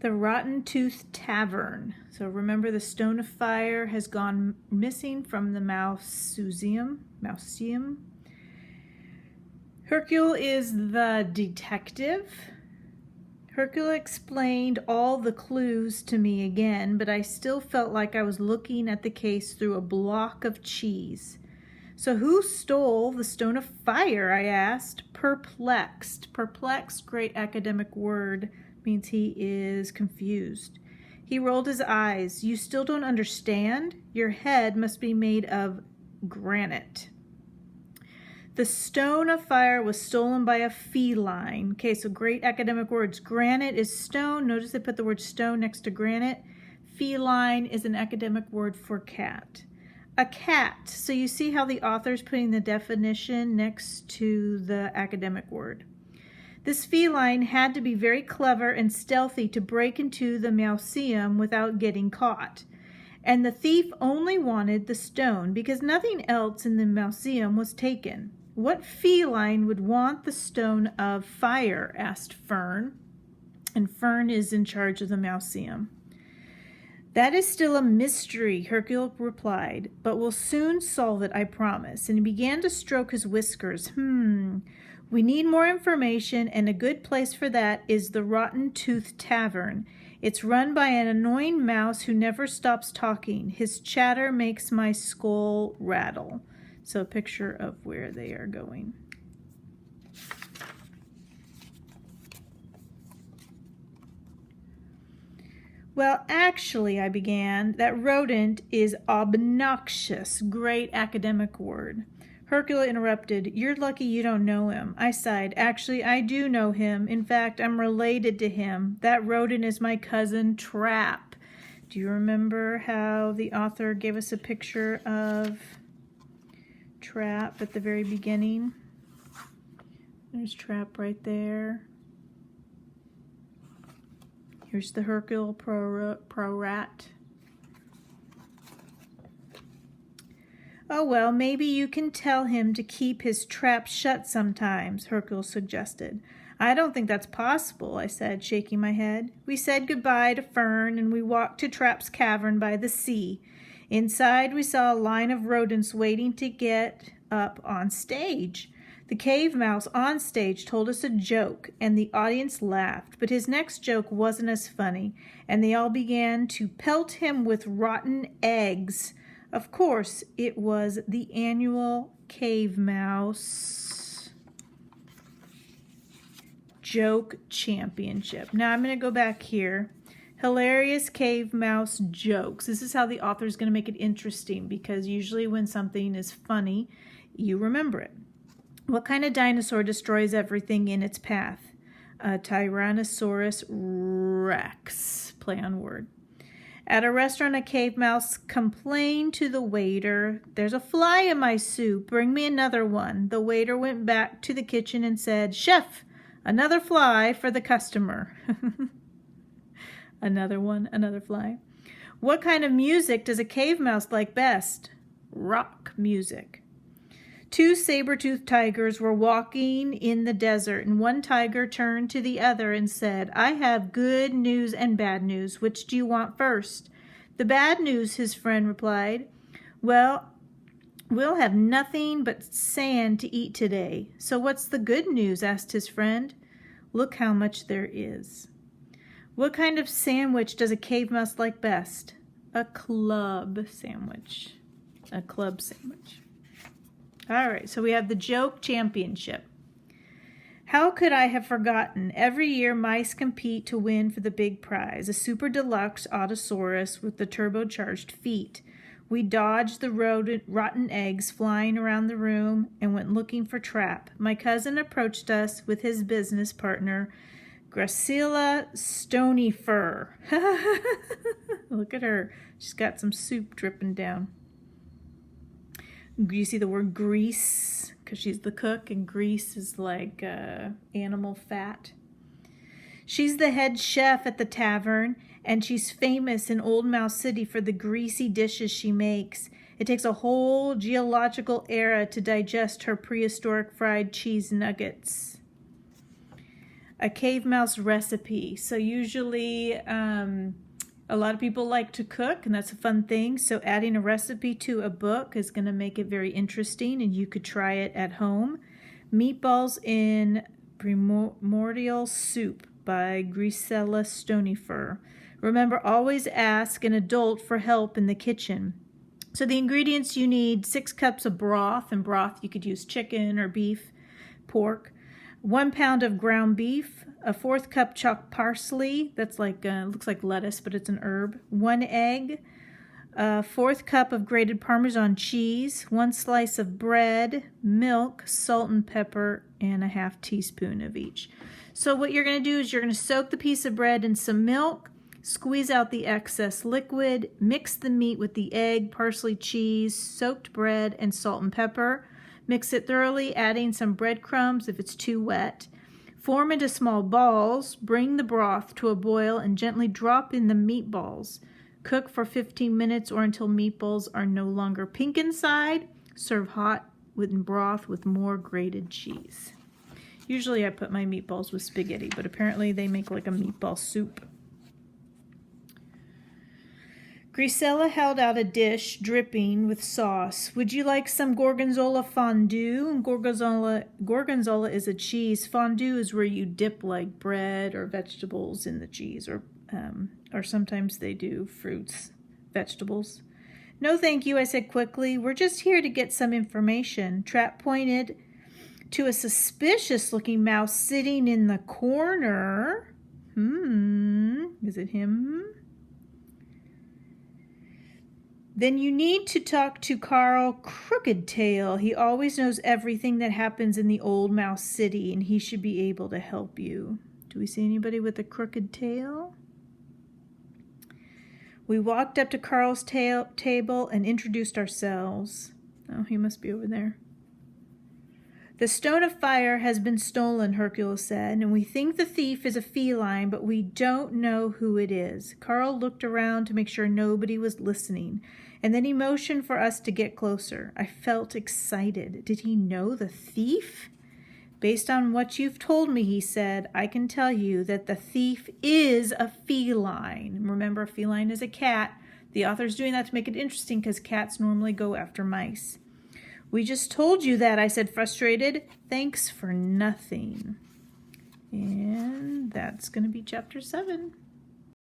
The Rotten Tooth Tavern. So remember, the Stone of Fire has gone missing from the Mausoleum. Hercule is the detective. Hercule explained all the clues to me again, but I still felt like I was looking at the case through a block of cheese. So who stole the Stone of Fire? I asked, perplexed. Perplexed, great academic word, means he is confused. He rolled his eyes. You still don't understand? Your head must be made of granite. The Stone of Fire was stolen by a feline. Okay, so great academic words. Granite is stone. Notice they put the word stone next to granite. Feline is an academic word for cat. A cat. So you see how the author's putting the definition next to the academic word. This feline had to be very clever and stealthy to break into the Mausoleum without getting caught. And the thief only wanted the stone because nothing else in the Mausoleum was taken. What feline would want the Stone of Fire? Asked Fern. And Fern is in charge of the Mausoleum. That is still a mystery, Hercule replied, but we'll soon solve it, I promise. And he began to stroke his whiskers. We need more information, and a good place for that is the Rotten Tooth Tavern. It's run by an annoying mouse who never stops talking. His chatter makes my skull rattle. So a picture of where they are going. Well, actually, I began, that rodent is obnoxious. Great academic word. Hercule interrupted. You're lucky you don't know him. I sighed. Actually, I do know him. In fact, I'm related to him. That rodent is my cousin Trap. Do you remember how the author gave us a picture of Trap at the very beginning? There's Trap right there. Here's the Hercule Poirot. Oh, well, maybe you can tell him to keep his trap shut sometimes, Hercule suggested. I don't think that's possible, I said, shaking my head. We said goodbye to Fern, and we walked to Trap's cavern by the sea. Inside, we saw a line of rodents waiting to get up on stage. The cave mouse on stage told us a joke, and the audience laughed, but his next joke wasn't as funny, and they all began to pelt him with rotten eggs. Of course, it was the annual Cave Mouse Joke Championship. Now I'm going to go back here. Hilarious Cave Mouse jokes. This is how the author is going to make it interesting, because usually when something is funny, you remember it. What kind of dinosaur destroys everything in its path? A Tyrannosaurus Rex. Play on word. At a restaurant, a cave mouse complained to the waiter, There's a fly in my soup. Bring me another one. The waiter went back to the kitchen and said, Chef, another fly for the customer. Another one, another fly. What kind of music does a cave mouse like best? Rock music. Two saber-toothed tigers were walking in the desert, and one tiger turned to the other and said, I have good news and bad news. Which do you want first? The bad news, his friend replied. Well, we'll have nothing but sand to eat today. So what's the good news? Asked his friend. Look how much there is. What kind of sandwich does a cave mouse like best? A club sandwich. A club sandwich. All right, so we have the joke championship. How could I have forgotten? Every year, mice compete to win for the big prize, a super deluxe Autosaurus with the turbocharged feet. We dodged the rotten eggs flying around the room and went looking for Trap. My cousin approached us with his business partner, Graciela Stonyfur. Look at her. She's got some soup dripping down. You see the word grease, because she's the cook, and grease is like animal fat. She's the head chef at the tavern, and she's famous in Old Mouse City for the greasy dishes she makes. It takes a whole geological era to digest her prehistoric fried cheese nuggets. a cave mouse recipe. So usually a lot of people like to cook, and that's a fun thing. So adding a recipe to a book is going to make it very interesting, and you could try it at home. Meatballs in Primordial Soup by Grisella Stonyfur. Remember, always ask an adult for help in the kitchen. So the ingredients you need: 6 cups of broth, and broth you could use chicken or beef, pork. 1 pound of ground beef, a 1/4 cup chopped parsley, that's like looks like lettuce, but it's an herb. 1 egg, a 1/4 cup of grated Parmesan cheese, 1 slice of bread, milk, salt and pepper, and a 1/2 teaspoon of each. So what you're going to do is you're going to soak the piece of bread in some milk, squeeze out the excess liquid, mix the meat with the egg, parsley, cheese, soaked bread, and salt and pepper. Mix it thoroughly, adding some breadcrumbs if it's too wet. Form into small balls, bring the broth to a boil, and gently drop in the meatballs. Cook for 15 minutes or until meatballs are no longer pink inside. Serve hot with broth with more grated cheese. Usually I put my meatballs with spaghetti, but apparently they make like a meatball soup. Grisella held out a dish dripping with sauce. Would you like some gorgonzola fondue? And gorgonzola is a cheese. Fondue is where you dip like bread or vegetables in the cheese, or sometimes they do fruits, vegetables. No, thank you, I said quickly. We're just here to get some information. Trap pointed to a suspicious-looking mouse sitting in the corner. Is it him? Then you need to talk to Carl Crooked-Tail. He always knows everything that happens in the old mouse city, and he should be able to help you. Do we see anybody with a crooked tail? We walked up to Carl's table and introduced ourselves. Oh, he must be over there. The Stone of Fire has been stolen, Hercule said, and we think the thief is a feline, but we don't know who it is. Carl looked around to make sure nobody was listening, and then he motioned for us to get closer. I felt excited. Did he know the thief? Based on what you've told me, he said, I can tell you that the thief is a feline. Remember, a feline is a cat. The author's doing that to make it interesting because cats normally go after mice. We just told you that, I said, frustrated. Thanks for nothing. And that's going to be chapter 7.